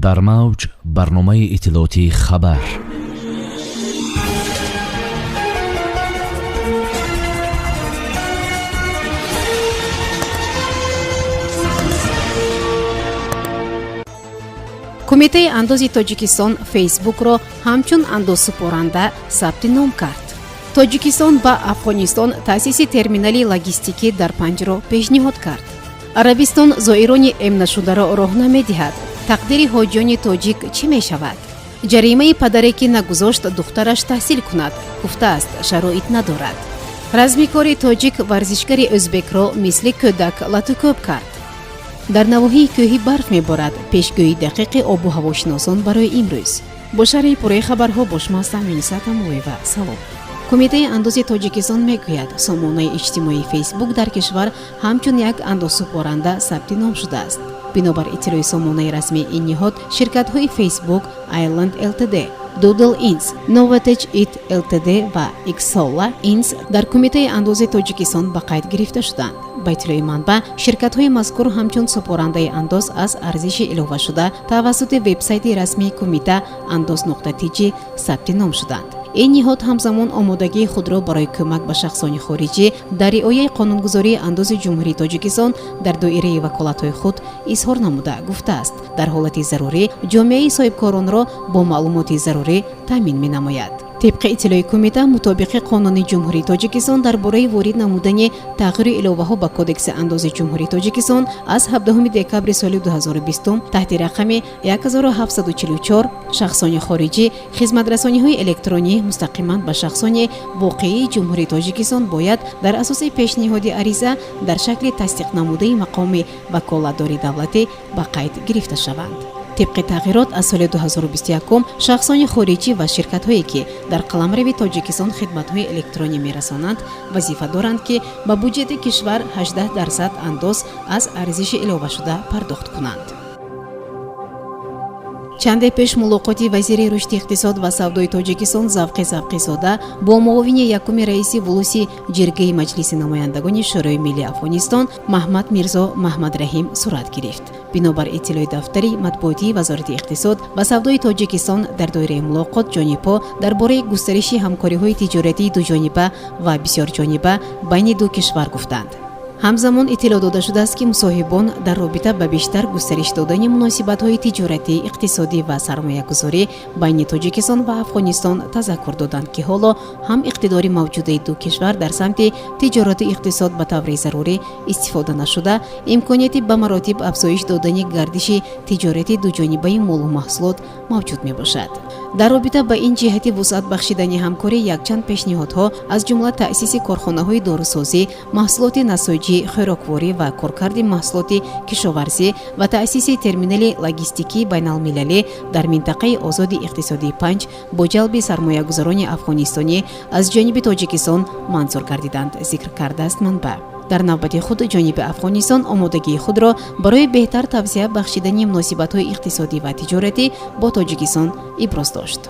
дар мавҷ барномаи иттилоотии хабар. кумитаи андози тоҷикистон фейсбукро ҳамчун андозсупоранда сабти ном кард. тоҷикистон ба афғонистон таъсиси терминали логистикӣ дар панҷро пешниҳод кард. арабистон зоирони эмнашударо роҳ намедиҳад. тақдири ҳоҷиёни тоҷик чӣ мешавад? ҷаримаи падаре ки нагузошт духтараш таҳсил кунад, гуфтааст шароит надорад. размикори тоҷик варзишгари ӯзбекро мисли кӯдак латукӯб кард. дар навоҳии кӯҳӣ барф меборад. пешгӯии дақиқи обу ҳавошиносон барои имрӯз. бо шарҳи пурраи хабарҳо бо шумо ҳастам Юниса Тамоева. салом. кумитаи андози тоҷикистон мегӯяд сомонаи иҷтимоии фейсбук дар кишвар ҳамчун як андозсупоранда сабти ном шудааст. бинобар иттилои сомонаи расмии ин ниҳод, ширкатҳои фейсбук, Island Ltd, Doodle Inc, Novatech It Ltd ва Xsola Inc дар кумитаи андози тоҷикистон ба қайд гирифта шуданд. ба иттилои манбаъ, ширкатҳои мазкур ҳамчун супорандаи андоз аз арзиши иловашуда тавассути вебсайти расмии кумита андоз.tg сабти ном шуданд. ин ниҳод ҳамзамон омодагии худро барои кӯмак ба шахсони хориҷӣ дар риояи қонунгузории андози ҷумҳурии тоҷикистон дар доираи ваколатҳои худ изҳор намуда гуфтааст, дар ҳолати зарурӣ ҷомеаи соҳибкоронро бо маълумоти зарурӣ таъмин менамояд. طبق اطلاع کمیته مطابق قانون جمهوری تاجیکستان درباره ورود نمودن تغییر الوه‌ها به کدکس انداز جمهوری تاجیکستان از 17 دکبر سال 2020 تحت رقم 1744 شخصان خارجی خدمت‌رسانی‌های الکترونی مستقیما به شخصان واقعی جمهوری تاجیکستان باید در اساس پیشنهاد عریضه در شکل تصدیق نموده مقام وکالتداری دولتی به قید گرفته شوند. طبق تغییرات از سال 2021 شخصان خارجی و شرکت‌هایی که در قلمرو تاجیکستان خدمت‌های الکترونی می‌رسانند وظیفه دارند که به بودجه کشور 18% انداز از ارزش الوه شده پرداخت کنند. چند پیش ملاقاتی وزیر رشد اقتصاد و سودای تاجیکستان завқи زاده با معاون یکم رئیس ولوسی جرگه مجلس نمایندگان شورای ملی افغانستان محمد میرزا محمد رحیم صورت گرفت. بنابر اطلاع دفتری مطبوعاتی وزارت اقتصاد و سودای تاجیکستان در دایره ملاقات جانبها درباره گسترش همکاری‌های تجارتی دوجانبه و بسیار جانبه بین دو کشور گفتند. همزمان اطلاع داده شده است که مصاحبان در رابطه به بیشتر گسترش دادن مناسبت‌های تجارتی، اقتصادی و سرمایه‌گذاری بین تاجیکستان و افغانستان تذکر دادند که حالا هم اقتدار موجود دو کشور در سمت تجارت و اقتصاد به طور ضروری استفاده نشده، امکانیتی به مراتب افزایش دادن گردش تجارتی دوجانبه مال و محصولات موجود میباشد. در رابطه با این جهت وسعت بخشیدن همکاری یکچند پیشنهادها از جمله تأسیس کارخانه‌های داروسازی، محصولات نساجی، خوراکواری و کارکرد محصولات کشاورزی و تأسیس ترمینال لوجستیکی بین‌المللی در منطقه آزاد اقتصادی 5 با جلب سرمایه‌گذاران افغانستانی از جانب تاجیکستان منظور گردیدند، ذکر کرده است منبع. در نوبت خود جانب افغانستان آمادگی خود را برای بهتر توسعه بخشیدن مناسبت‌های اقتصادی و تجارتی با تاجیکستان ابراز داشت.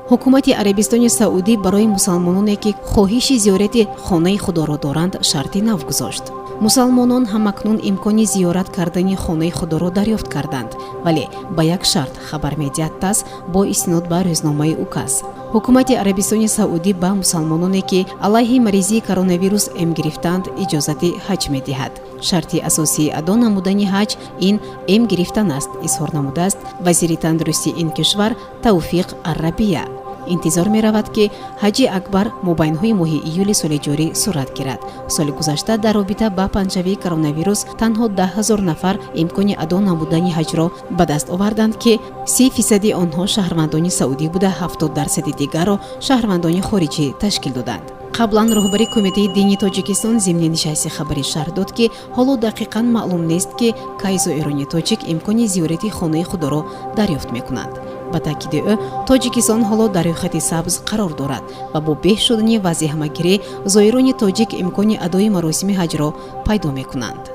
حکومت عربستان سعودی برای مسلمانانی که خواهش زیارت خانه خدا را دارند شرط نو گذاشت. مسلمانان همکنون امکان زیارت کردن خانه خدا را دریافت کردند، ولی با یک شرط، خبر می‌دهد تاس با استناد به روزنامه اوکاس. حکومت عربستان سعودی به مسلمانانی که علیه مریضی کرونا ویروس ام گرفتند اجازت حج می‌دهد. شرط اساسی ادا نمودن حج این ام گرفتن است، اظهار نموده است وزیر تندرستی این کشور توفیق الربیع. انتظار می رود که حج اکبر مابین‌های ماه ایول سال جاری صورت گیرد. سال گذشته در رابطه با پنجشنبه کرونا ویروس تنها 10,000 نفر امکان ادا نمودن حج را به دست آوردند که 30% آنها شهروندان سعودی بوده، 70% دیگر را شهروندان خارجی تشکیل دادند. قبلا رهبری کمیته دینی تاجیکستان ضمن نشست خبری شرح داد که حالا دقیقاً معلوم نیست که کی زائران تاجیک امکان زیارت خانه خدا را دریافت می‌کنند. با تاکید او تاجیکستان حالا در خط سبز قرار دارد و با بهبود شدن وضع همگیری زائران تاجیک امکان ادای مراسم حج را پیدا می‌کنند.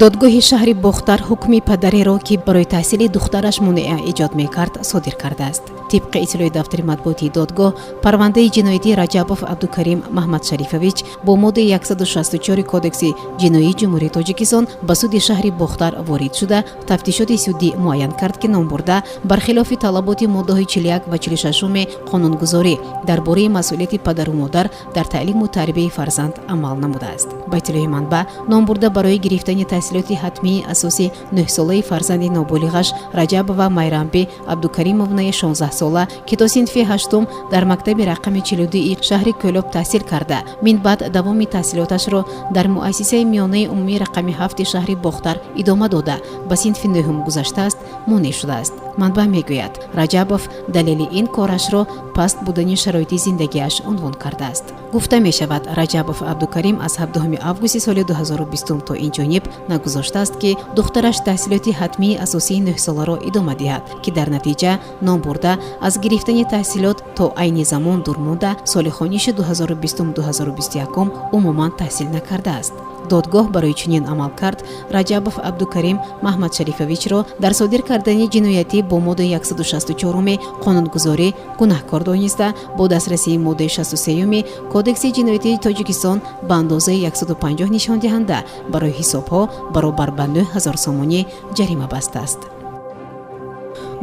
додгоҳи шаҳри бохтар ҳукми падареро ки барои таҳсили духтараш монеа эҷод мекард содир кардааст. тибқи иттилои дафтари матбуоти додгоҳ, парвандаи ҷиноятии Раҷабов Абдукарим Маҳмадшарифович бо моддаи 164 кодекси ҷиноии ҷумҳурии Тоҷикистон ба суди шаҳри бохтар ворид шуда, тафтишоти судӣ муайян кард ки номбурда бархилофи талаботи моддаҳои 41 ва 46 қонунгузорӣ дар бораи масъулияти падару модар дар таълиму тарбияи фарзанд амал намудааст. ба иттилои манбаъ, номбурда барои гирифтани таҳсилоти ҳатмии асосӣ 9-солаи фарзанди ноболиғаш Раҷабова Майрамби Абдукаримовнаи 16-сола ки то синфи 8 дар мактаби рақами 42 шаҳри Кӯлоб таҳсил карда, минбаъд давоми таҳсилоташро дар муассисаи миёнаи умумии рақами 7 шаҳри бохтар идома дода, ба синфи 9 гузаштааст, монеъ шудааст. манбаъ мегӯяд, Раҷабов далели ин корашро паст будани шароити зиндагиаш унвон кардааст. гуфта мешавад, Раҷабов Абдукарим аз 17 августи соли 2020 то инҷониб нагузоштааст ки духтараш таҳсилоти ҳатмии асосии 9-соларо идома диҳад, ки дар натиҷа номбурда аз гирифтани таҳсилот то айни замон дур монда, соли хониши 2020-2021 умуман таҳсил накардааст. додгоҳ барои чунин амал кард, Раҷабов Абдукарим Маҳмадшарифовичро дар содир кардани ҷиноятӣ бо моддаи 164 қонунгузорӣ гунаҳкор дониста, бо дастрасии моддаи 63 кодекси ҷиноятии Тоҷикистон ба андозаи 150 нишондиҳанда барои ҳисобҳо баробар ба 9000 сомонӣ ҷарима бастааст.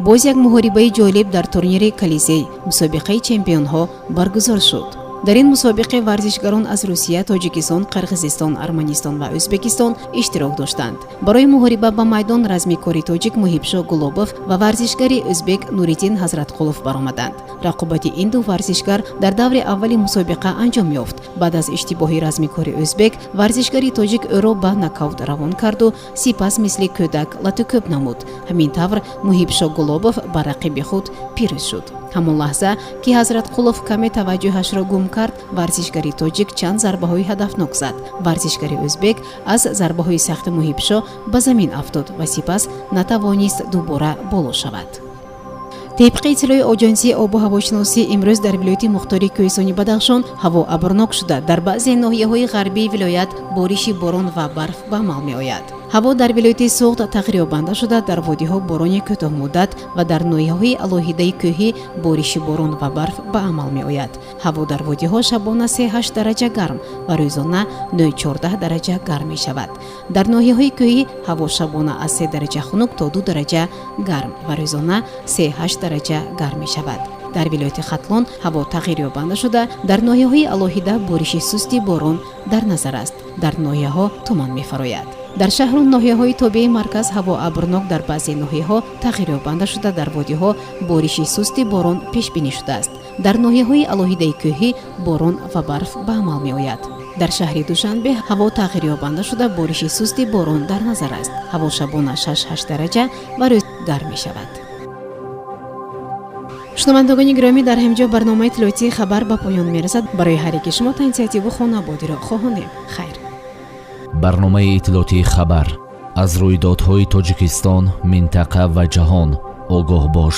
боз як муҳорибаи ҷолиб дар турнири Колизей, мусобиқаи чемпионҳо баргузор шуд. дар ин мусобиқа варзишгарон аз Русия, Тоҷикистон, Қирғизистон, Арманистон ва Ӯзбекистон иштирок доштанд. барои муҳориба ба майдон размикори тоҷик Муҳибшо Гулобов ва варзишгари ӯзбек Нуриддин Ҳазратқулов баромаданд. рақобати ин ду варзишгар дар даври аввали мусобиқа анҷом ёфт. баъд аз иштибоҳи размикори ӯзбек, варзишгари тоҷик ӯро ба нокаут равон карду сипас мисли кӯдак латукӯб намуд. ҳамин тавр Муҳибшо Гулобов ба рақиби худ пирӯз шуд. ҳамон лаҳза ки Ҳазратқулов каме таваҷҷӯҳашро гум кард, варзишгари тоҷик чанд зарбаҳои ҳадафнок зад. варзишгари ӯзбек аз зарбаҳои сахти Муҳибшо ба замин афтод ва сипас натавонист дубора боло шавад. тибқи иттилои оҷонсии обу ҳавошиносӣ, имрӯз дар вилояти мухтории Кӯҳистони Бадахшон ҳаво абрнок шуда, дар баъзе ноҳияҳои ғарбии вилоят бориши борон ва барф ба амал меояд. ҳаво дар вилояти Суғд тағйирёбанда шуда, дар водиҳо борони кӯтоҳмуддат ва дар ноҳияҳои алоҳидаи кӯҳӣ бориши борон ва барф ба амал меояд. ҳаво дар водиҳо шабона 3-8 дараҷа гарм ва рӯзона 9-14 дараҷа гарм мешавад. дар ноҳияҳои кӯҳӣ ҳаво шабона аз 3 дараҷа хунук то 2 дараҷа гарм ва рӯзона 3-8 дараҷа гарм мешавад. дар вилояти Хатлон ҳаво тағйирёбанда шуда, дар ноҳияҳои алоҳида бориши сусти борон дар назар аст. дар ноҳияҳо туман мефарояд. дар шаҳру ноҳияҳои тобеи марказ ҳаво абрнок, дар баъзе ноҳияҳо тағйирёбанда шуда, дар водиҳо бориши сусти борон пешбинӣ шудааст. дар ноҳияҳои алоҳидаи кӯҳӣ борон ва барф ба амал меояд. дар шаҳри Душанбе ҳаво тағйирёбанда шуда, бориши сусти борон дар назар аст. ҳаво шабона 6-8 дараҷа ва рӯз гарм мешавад. шунавандагони гиромӣ, дар ҳамҷо барномаи иттилоотии хабар ба поён мерасад. барои ҳар яки шумо таъсиятиву хонабодиро хоҳонем. хайр. барномаи иттилоотии хабар аз рӯйдодҳои Тоҷикистон, минтақа ва ҷаҳон огоҳ бош.